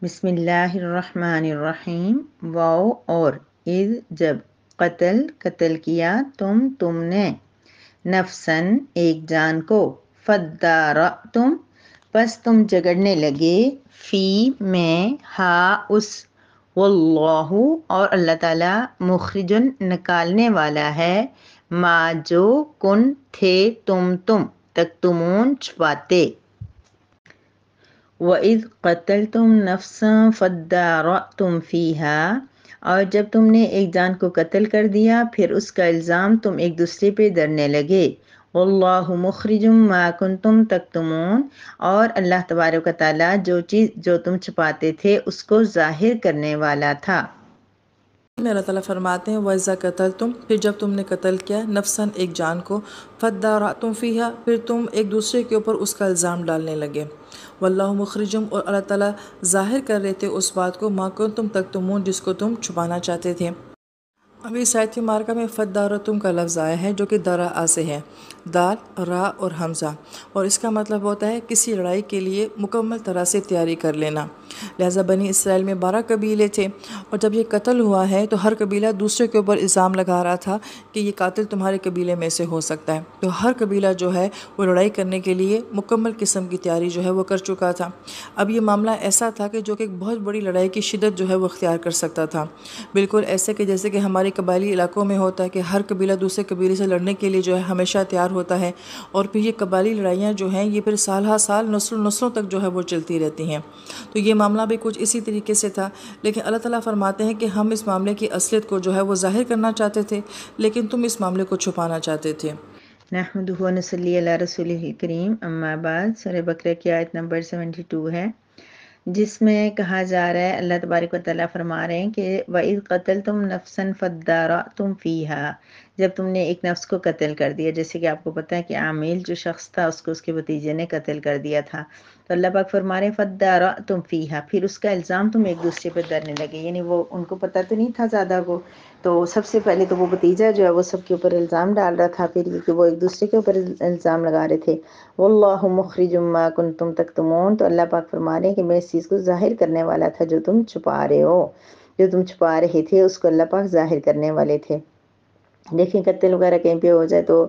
بسم اللہ الرحمن الرحیم۔ واو اور اذ جب قتل کیا تم نے نفسن ایک جان کو فادارأتم پس تم جگڑنے لگے فی میں ہا اس واللہ اور اللہ تعالیٰ مخرجن نکالنے والا ہے ما جو کن تھے تم تکتمون چھپاتے۔ وَإِذْ قَتَلْتُمْ نَفْسًا فَادَّارَأْتُمْ فِيهَا اور جب تم نے ایک جان کو قتل کر دیا پھر اس کا الزام تم ایک دوسرے پہ درنے لگے۔ وَاللَّهُ مُخْرِجٌ مَا كُنْتُمْ تَكْتُمُونَ اور اللہ تبارک و تعالیٰ جو چیز جو تم چھپاتے تھے اس کو ظاہر کرنے والا تھا۔ میں اللہ تعالیٰ فرماتے ہیں وَإِذَا قَتَلْتُمْ پھر جب تم نے قتل کیا نفساً ایک جان کو فَادَّارَأْتُمْ فِيهَا پھر تم ایک دوسرے کے اوپر اس کا الزام ڈالنے لگے۔ واللہ مخرجم اور اللہ تعالیٰ ظاہر کر رہے تھے اس بات کو ما کنتم تکتمون جس کو تم چھپانا چاہتے تھے۔ ابھی اس آیت مبارکہ میں فَادَّارَأْتُمْ کا لفظ آیا ہے جو کہ درا سے ہے، دال را اور حمزہ، اور اس کا مطلب ہوتا ہے کسی لڑائی کے لیے مکمل طرح سے تیاری کر لینا۔ لہٰذا بنی اسرائیل میں 12 قبیلے تھے اور جب یہ قتل ہوا ہے تو ہر قبیلہ دوسرے کے اوپر الزام لگا رہا تھا کہ یہ قاتل تمہارے قبیلے میں سے ہو سکتا ہے، تو ہر قبیلہ جو ہے وہ لڑائی کرنے کے لیے مکمل قسم کی تیاری جو ہے وہ کر چکا تھا۔ اب یہ معاملہ ایسا تھا کہ جو کہ ایک بہت بڑی لڑائی کی شدت جو ہے وہ اختیار کر سکتا تھا، بالکل ایسے کہ جیسے کہ ہمارے قبائلی علاقوں میں ہوتا ہے کہ ہر قبیلہ دوسرے قبیلے سے لڑنے کے لیے جو ہے ہمیشہ تیار ہوتا ہے، اور پھر یہ قبائلی لڑائیاں جو ہیں یہ پھر سال ہر سال نسلوں تک جو ہے وہ چلتی رہتی ہیں۔ تو یہ معاملہ بھی کچھ اسی طریقے سے تھا، لیکن اللہ تعالیٰ فرماتے ہیں کہ ہم اس معاملے کی اصلیت کو جو ہے وہ ظاہر کرنا چاہتے تھے لیکن تم اس معاملے کو چھپانا چاہتے تھے۔ نحمدہ و نصلی علی رسولہ الکریم، اما بعد سورہ بقرہ کی آیت نمبر 72 ہے، جس میں کہا جا رہا ہے، اللہ تبارک و تعالیٰ فرما رہے ہیں کہ وَإِذْ قَتَلْتُمْ نَفْسًا فَادَّارَأْتُمْ فِيهَا جب تم نے ایک نفس کو قتل کر دیا، جیسے کہ آپ کو پتہ ہے کہ عامل جو شخص تھا اس کو اس کے بھتیجے نے قتل کر دیا تھا، تو اللہ پاک فرما رہے ہیں فَادَّارَأْتُمْ فِيهَا پھر اس کا الزام تم ایک دوسرے پر درنے لگے، یعنی وہ ان کو پتہ تو نہیں تھا زیادہ کو، تو سب سے پہلے تو وہ بھتیجا جو ہے وہ سب کے اوپر الزام ڈال رہا تھا، پھر یہ کہ وہ ایک دوسرے کے اوپر الزام لگا رہے تھے۔ واللہ مخرج ما کنتم تکتمون تو اللہ پاک فرما رہے ہیں کہ میں اس چیز کو ظاہر کرنے والا تھا جو تم چھپا رہے ہو، جو تم چھپا رہے تھے اس کو اللہ پاک ظاہر کرنے والے تھے۔ دیکھیں قتل وغیرہ کہیں پہ ہو جائے تو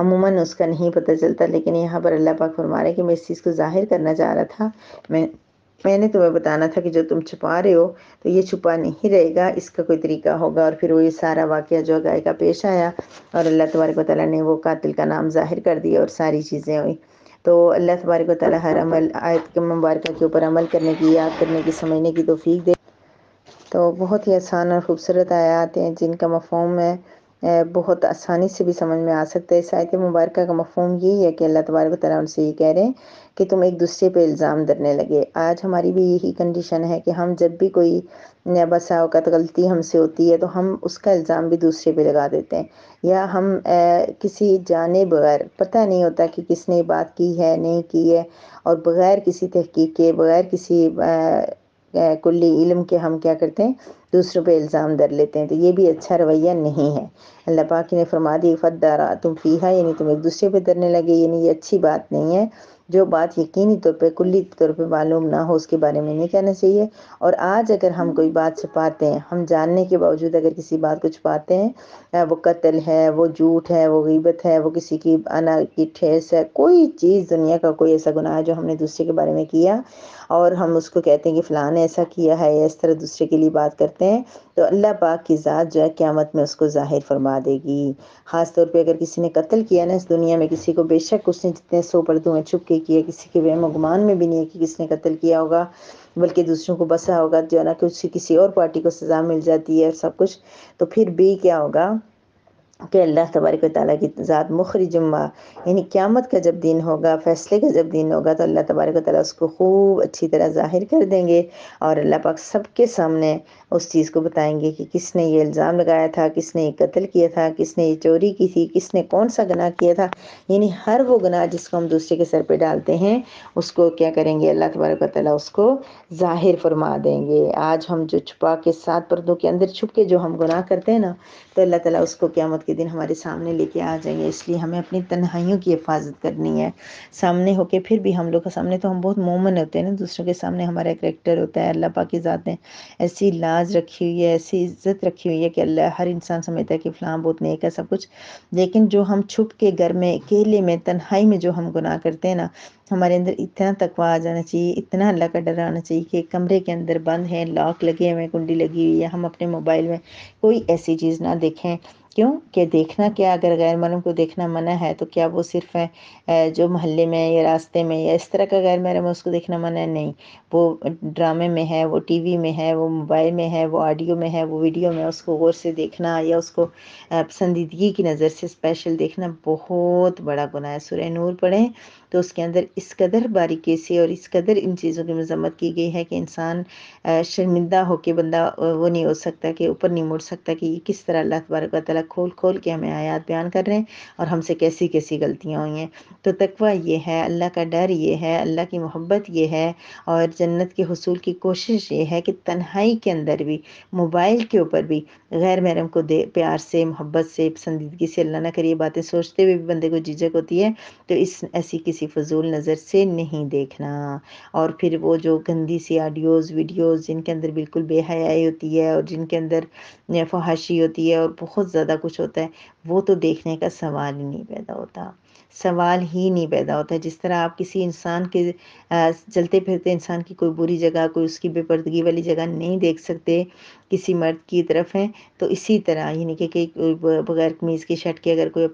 عموماً اس کا نہیں پتہ چلتا، لیکن یہاں پر اللہ پاک فرما رہے ہیں کہ میں اس چیز کو ظاہر کرنا چاہ رہا تھا، میں نے تمہیں بتانا تھا کہ جو تم چھپا رہے ہو تو یہ چھپا نہیں رہے گا، اس کا کوئی طریقہ ہوگا، اور پھر وہ یہ سارا واقعہ جو گائے کا پیش آیا اور اللہ تبارک و تعالیٰ نے وہ قاتل کا نام ظاہر کر دیا اور ساری چیزیں ہوئی۔ تو اللہ تبارک و تعالیٰ ہر عمل آیت کے مبارکہ کے اوپر عمل کرنے کی، یاد کرنے کی، سمجھنے کی توفیق دے۔ تو بہت ہی آسان اور خوبصورت آیات ہیں جن کا مفہوم ہے بہت آسانی سے بھی سمجھ میں آ سکتا ہے۔ اس آیت مبارکہ کا مفہوم یہی ہے کہ اللہ تبارک و تعالیٰ ان سے یہ کہہ رہے ہیں کہ تم ایک دوسرے پہ الزام درنے لگے۔ آج ہماری بھی یہی کنڈیشن ہے کہ ہم جب بھی کوئی بسا اوقات غلطی ہم سے ہوتی ہے تو ہم اس کا الزام بھی دوسرے پہ لگا دیتے ہیں، یا ہم کسی جانے بغیر، پتہ نہیں ہوتا کہ کس نے بات کی ہے نہیں کی ہے، اور بغیر کسی تحقیق کے، بغیر کسی کلی علم کے ہم کیا کرتے ہیں، دوسروں پہ الزام در لیتے ہیں، تو یہ بھی اچھا رویہ نہیں ہے۔ اللہ پاک نے فرما دی فَادَّارَأْتُمْ فِيهَا یعنی تم ایک دوسرے پہ درنے لگے، یعنی یہ اچھی بات نہیں ہے۔ جو بات یقینی طور پہ کلی طور پہ معلوم نہ ہو اس کے بارے میں نہیں کہنا چاہیے۔ اور آج اگر ہم کوئی بات چھپاتے ہیں، ہم جاننے کے باوجود اگر کسی بات کو چھپاتے ہیں، وہ قتل ہے، وہ جھوٹ ہے، وہ غیبت ہے، وہ کسی کی انا کی ٹھیس ہے، کوئی چیز دنیا کا کوئی ایسا گناہ ہے جو ہم نے دوسرے کے بارے میں کیا اور ہم اس کو کہتے ہیں کہ فلاں نے ایسا کیا ہے، یا اس طرح دوسرے کے لیے بات کرتے ہیں، تو اللہ پاک کی ذات جو ہے قیامت میں اس کو ظاہر فرما دے گی۔ خاص طور پہ اگر کسی نے قتل کیا نا اس دنیا میں کسی کو، بے شک اس نے جتنے 100 پردوں میں چھپ کے کیا، کسی کے وہم و گمان میں بھی نہیں ہے کہ کس نے قتل کیا ہوگا، بلکہ دوسروں کو بسا ہوگا جو ہے نا کہ کسی اور پارٹی کو سزا مل جاتی ہے سب کچھ، تو پھر بھی کیا ہوگا کہ اللہ تبارک و تعالیٰ کی ذات مخرج ما یعنی قیامت کا جب دن ہوگا، فیصلے کا جب دن ہوگا، تو اللہ تبارک و تعالیٰ اس کو خوب اچھی طرح ظاہر کر دیں گے، اور اللہ پاک سب کے سامنے اس چیز کو بتائیں گے کہ کس نے یہ الزام لگایا تھا، کس نے یہ قتل کیا تھا، کس نے یہ چوری کی تھی، کس نے کون سا گناہ کیا تھا، یعنی ہر وہ گناہ جس کو ہم دوسرے کے سر پہ ڈالتے ہیں اس کو کیا کریں گے، اللہ تبارک و تعالیٰ اس کو ظاہر فرما دیں گے۔ آج ہم جو چھپا کے 7 پردوں کے اندر چھپ کے جو ہم گناہ کرتے ہیں نا، تو اللہ تعالیٰ اس کو قیامت کے کے دن ہمارے سامنے لے کے آ جائیں گے، اس لیے ہمیں اپنی تنہائیوں کی حفاظت کرنی ہے۔ سامنے ہو کے پھر بھی ہم لوگ کے سامنے تو ہم بہت مومن ہوتے ہیں نا، دوسروں کے سامنے ہمارا کریکٹر ہوتا ہے، اللہ پاک کی ذات نے ایسی لاج رکھی ہوئی ہے، ایسی عزت رکھی ہوئی ہے کہ اللہ ہر انسان سمجھتا ہے کہ فلاں بہت نیک ہے سب کچھ، لیکن جو ہم چھپ کے گھر میں اکیلے میں تنہائی میں جو ہم گناہ کرتے ہیں نا، ہمارے اندر اتنا تقویٰ آ جانا چاہیے، اتنا اللہ کا ڈر آنا چاہیے کہ کمرے کے اندر بند ہے، لاک لگے ہوئے، کنڈی لگی ہوئی ہے، ہم اپنے موبائل میں کوئی ایسی چیز نہ دیکھیں۔ کیوں کہ دیکھنا کیا، اگر غیر محرم کو دیکھنا منع ہے تو کیا وہ صرف جو محلے میں یا راستے میں یا اس طرح کا غیر محرم ہے اس کو دیکھنا منع ہے؟ نہیں، وہ ڈرامے میں ہے، وہ ٹی وی میں ہے، وہ موبائل میں ہے، وہ آڈیو میں ہے، وہ ویڈیو میں، اس کو غور سے دیکھنا یا اس کو پسندیدگی کی نظر سے اسپیشل دیکھنا بہت بڑا گناہ ہے۔ سورہ نور پڑھیں تو اس کے اندر اس قدر باریکی سے اور اس قدر ان چیزوں کی مذمت کی گئی ہے کہ انسان شرمندہ ہو کے بندہ وہ نہیں ہو سکتا کہ اوپر نہیں مڑ سکتا کہ یہ کس طرح اللہ تبارک و تعالیٰ کھول کھول کے ہمیں آیات بیان کر رہے ہیں اور ہم سے کیسی کیسی غلطیاں ہوئی ہیں۔ تو تقویٰ یہ ہے، اللہ کا ڈر یہ ہے، اللہ کی محبت یہ ہے، اور جنت کے حصول کی کوشش یہ ہے کہ تنہائی کے اندر بھی، موبائل کے اوپر بھی غیر محرم کو پیار سے، محبت سے، پسندیدگی سے، اللہ نہ کرے یہ باتیں سوچتے ہوئے بھی بندے کو جھجک ہوتی ہے تو ایسی کسی فضول نظر سے نہیں دیکھنا۔ اور پھر وہ جو گندی سی آڈیوز ویڈیوز جن کے اندر بالکل بے حیائی ہوتی ہے اور جن کے اندر فحاشی ہوتی ہے اور بہت زیادہ کچھ ہوتا ہے، وہ تو دیکھنے کا سوال ہی نہیں پیدا ہوتا، سوال ہی نہیں پیدا ہوتا۔ جس طرح آپ کسی انسان کے چلتے پھرتے انسان کی کوئی بری جگہ، کوئی اس کی بے پردگی والی جگہ نہیں دیکھ سکتے کسی مرد کی طرف ہیں، تو اسی طرح یعنی کہ بغیر قمیض کی شرٹ کے اگر کوئی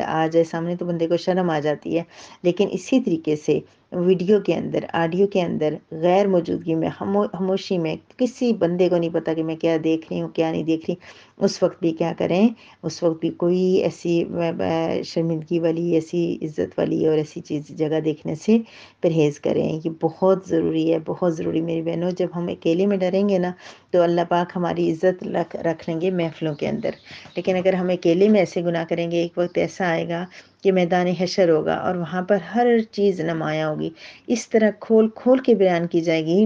آ جائے سامنے تو بندے کو شرم آ جاتی ہے، لیکن اسی طریقے سے ویڈیو کے اندر، آڈیو کے اندر، غیر موجودگی میں، خاموشی میں، کسی بندے کو نہیں پتا کہ میں کیا دیکھ رہی ہوں کیا نہیں دیکھ رہی، اس وقت بھی کیا کریں، اس وقت بھی کوئی ایسی شرمندگی والی، ایسی عزت والی اور ایسی چیز جگہ دیکھنے سے پرہیز کریں۔ یہ بہت ضروری ہے، بہت ضروری میری بہنوں۔ جب ہم اکیلے میں ڈریں گے نا تو اللہ پاک ہماری عزت رکھ لیں گے محفلوں کے اندر، لیکن اگر ہم اکیلے میں ایسے گناہ کریں گے، ایک وقت ایسا آئے گا کہ میدان حشر ہوگا اور وہاں پر ہر چیز نمایاں ہوگی، اس طرح کھول کھول کے بیان کی جائے گی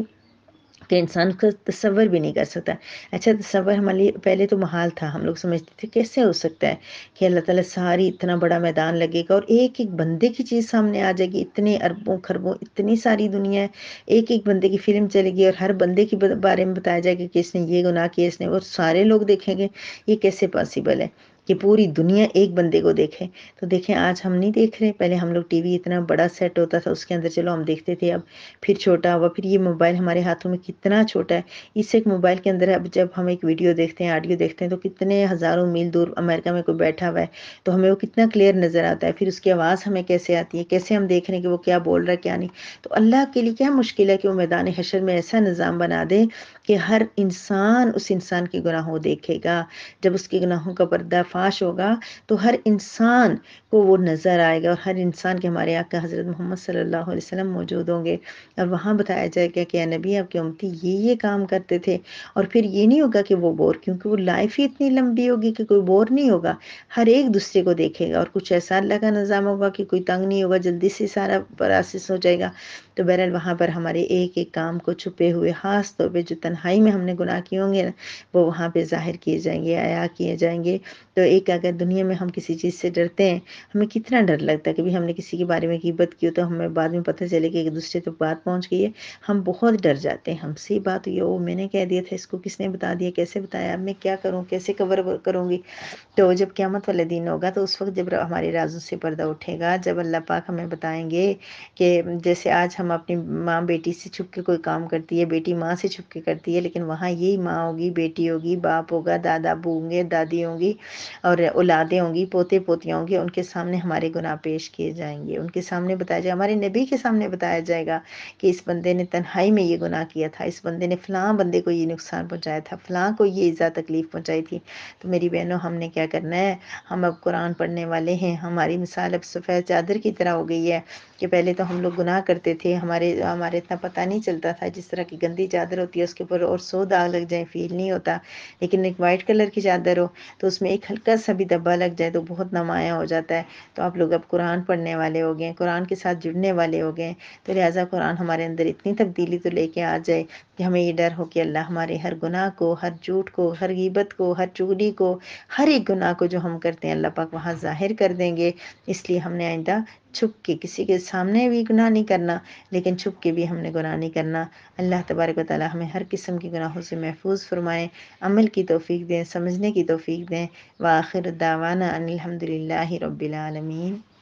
کہ انسان کو تصور بھی نہیں کر سکتا۔ اچھا، تصور ہمارے لیے پہلے تو محال تھا، ہم لوگ سمجھتے تھے کیسے ہو سکتا ہے کہ اللہ تعالیٰ ساری اتنا بڑا میدان لگے گا اور ایک ایک بندے کی چیز سامنے آ جائے گی، اتنے اربوں خربوں اتنی ساری دنیا ہے، ایک ایک بندے کی فلم چلے گی اور ہر بندے کے بارے میں بتایا جائے گا کہ اس نے یہ گناہ کیا، اس نے، اور سارے لوگ دیکھیں گے۔ یہ کیسے پاسبل ہے کہ پوری دنیا ایک بندے کو دیکھے؟ تو دیکھیں آج ہم نہیں دیکھ رہے، پہلے ہم لوگ ٹی وی اتنا بڑا سیٹ ہوتا تھا اس کے اندر چلو ہم دیکھتے تھے، اب پھر چھوٹا ہوا، پھر یہ موبائل ہمارے ہاتھوں میں کتنا چھوٹا ہے، اس ایک موبائل کے اندر اب جب ہم ایک ویڈیو دیکھتے ہیں، آڈیو دیکھتے ہیں تو کتنے ہزاروں میل دور امریکہ میں کوئی بیٹھا ہوا ہے تو ہمیں وہ کتنا کلیئر نظر آتا ہے، پھر اس کی آواز ہمیں کیسے آتی ہے، کیسے ہم دیکھ رہے ہیں کہ وہ کیا بول رہا ہے کیا نہیں۔ تو اللہ کے لیے کیا مشکل ہے کہ وہ میدان حشر میں ایسا نظام بنا دے کہ ہر انسان اس انسان کے گناہوں دیکھے گا، جب اس کے گناہوں کا پردہ فاش ہوگا تو ہر انسان کو وہ نظر آئے گا، اور ہر انسان کے ہمارے آقا حضرت محمد صلی اللہ علیہ وسلم موجود ہوں گے، اور وہاں بتایا جائے گا کہ اے نبی آپ کے امتی یہ کام کرتے تھے، اور پھر یہ نہیں ہوگا کہ وہ بور، کیونکہ وہ لائف ہی اتنی لمبی ہوگی کہ کوئی بور نہیں ہوگا، ہر ایک دوسرے کو دیکھے گا، اور کچھ ایسا اللہ کا نظام ہوگا کہ کوئی تنگ نہیں ہوگا، جلدی سے سارا پروسیس ہو جائے گا۔ تو بہرحال وہاں پر ہمارے ایک ایک کام کو چھپے ہوئے، خاص طور پہ جو تنہائی میں ہم نے گناہ کیے ہوں گے نا، وہ وہاں پہ ظاہر کیے جائیں گے، عیاں کیے جائیں گے۔ تو ایک اگر دنیا میں ہم کسی چیز سے ڈرتے ہیں، ہمیں کتنا ڈر لگتا ہے کہ بھی ہم نے کسی کے بارے میں غیبت کی ہو تو ہمیں بعد میں پتہ چلے کہ ایک دوسرے تک بات پہنچ گئی ہے، ہم بہت ڈر جاتے ہیں، ہم سے بات ہوئی او میں نے کہہ دیا تھا، اس کو کس نے بتا دیا، کیسے بتایا، اب میں کیا کروں، کیسے کور کروں گی۔ تو جب قیامت والے دن ہوگا تو اس وقت جب ہمارے رازوں سے پردہ اٹھے گا، جب اللہ پاک ہمیں بتائیں گے کہ جیسے آج ہم اپنی ماں بیٹی سے چھپ کے کوئی کام کرتی ہے، بیٹی ماں سے چھپ کے کرتی ہے، لیکن وہاں یہی ماں ہوگی، بیٹی ہوگی، باپ ہوگا، دادا ابو ہوں گے، دادی ہوں گی، اور اولادیں ہوں گی، پوتے پوتیاں ہوں گی، ان کے سامنے ہمارے گناہ پیش کیے جائیں گے، ان کے سامنے بتایا جائے گا، ہمارے نبی کے سامنے بتایا جائے گا کہ اس بندے نے تنہائی میں یہ گناہ کیا تھا، اس بندے نے فلاں بندے کو یہ نقصان پہنچایا تھا، فلاں کو یہ ایذا تکلیف پہنچائی تھی۔ تو میری بہنوں ہم نے کیا کرنا ہے، ہم اب قرآن پڑھنے والے ہیں، ہماری مثال اب سفید چادر کی طرح ہو گئی ہے کہ پہلے تو ہم لوگ گناہ کرتے تھے، ہمارے اتنا پتہ نہیں چلتا تھا، جس طرح کی گندی چادر ہوتی ہے اس کے اوپر اور 100 داغ لگ جائیں فیل نہیں ہوتا، لیکن ایک وائٹ کلر کی چادر ہو تو اس میں ایک ہلکا سا بھی دبا لگ جائے تو بہت نمایاں ہو جاتا ہے۔ تو آپ لوگ اب قرآن پڑھنے والے ہو گئے، قرآن کے ساتھ جڑنے والے ہو گئے، تو لہٰذا قرآن ہمارے اندر اتنی تبدیلی تو لے کے آ جائے کہ ہمیں یہ ڈر ہو کہ اللہ ہمارے ہر گناہ کو، ہر جھوٹ کو، ہر غیبت کو، ہر چغلی کو، ہر ایک گناہ کو جو ہم کرتے ہیں اللہ پاک وہاں ظاہر کر دیں گے۔ اس لیے ہم نے آئندہ چھپ کے، کسی کے سامنے بھی گناہ نہیں کرنا، لیکن چھپ کے بھی ہم نے گناہ نہیں کرنا۔ اللہ تبارک و تعالی ہمیں ہر قسم کے گناہوں سے محفوظ فرمائیں، عمل کی توفیق دیں، سمجھنے کی توفیق دیں۔ وآخر دعوانا ان الحمد للہ رب العالمین۔